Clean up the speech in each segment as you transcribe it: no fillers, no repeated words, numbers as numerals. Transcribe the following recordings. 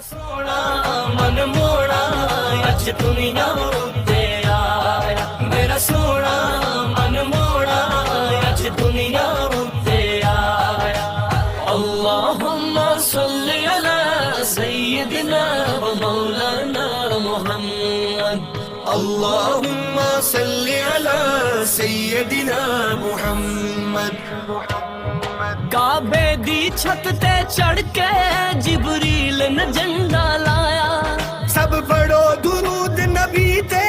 سونا من موڑا اج دنیا تے آیا میرا سونا من موڑا اج دنیا تے آیا اللہم صلی علی سیدنا و مولانا محمد اللہم صلی علی سیدنا محمد کعبے دی چھت تے چڑھ کے جبریل نے جھنڈا لایا سب پڑھو درود نبی تے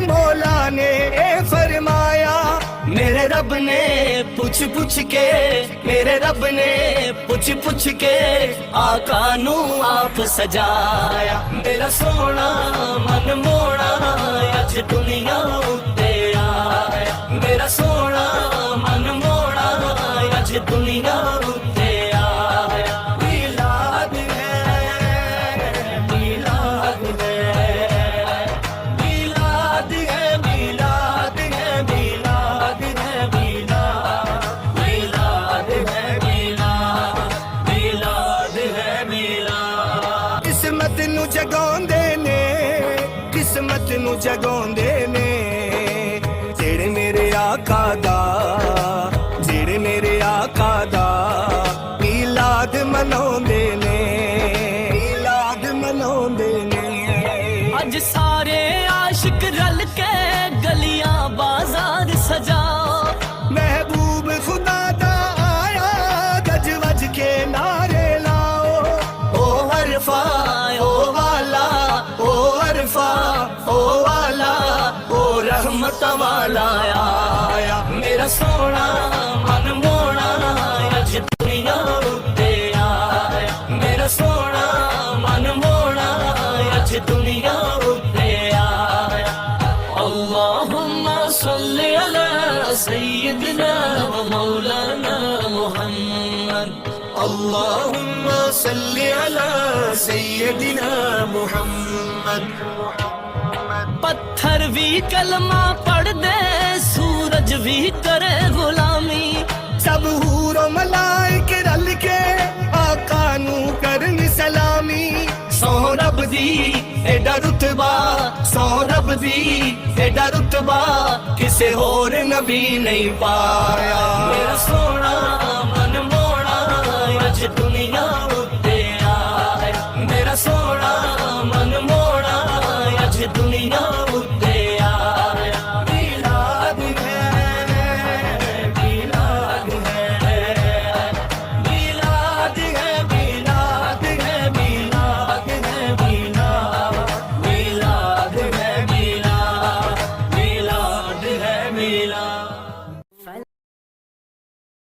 مولا نے اے فرمایا میرے رب نے پوچھ پوچھ کے میرے رب نے پوچھ پوچھ کے آقا نو آپ سجایا میرا سونا من موڑا اج دنیا تے آیا میرا سونا من موڑا اج دنیا تے آیا میلاد ہے میلاد ہے میلاد ہے میلاد ہے میلاد ہے میلاد ہے میلاد ہے میلاد قسمت نو جگاوندے نے قسمت نو جگاوندے نے جڑے میرے آقا دا جڑے میرے آقا دا میلاد مناوندے نے میلاد مناوندے نے اج سارے عاشق رل کے گلیاں بازار سجاؤ محبوب خدا دا آیا گج وج کے نعرے لاؤ او عرفہ او والا او عرفہ او والا او رحمت والا آیا میرا سونا من موڑا اج دنیا تے آیا میرا سونا من موڑا اج دنیا تے آیا اللہم صلی علی سیدنا و مولانا محمد اللہم صلی علی سیدنا محمد پتھر بھی کلمہ پڑھ دے سورج بھی کرے غلامی سب حور و ملائک رل کے آقا نو کرن سلامی سو رب دی ایڈا رتبہ سو رب دی ایڈا رتبہ کسے اور نبی نہیں پایا میرا سونا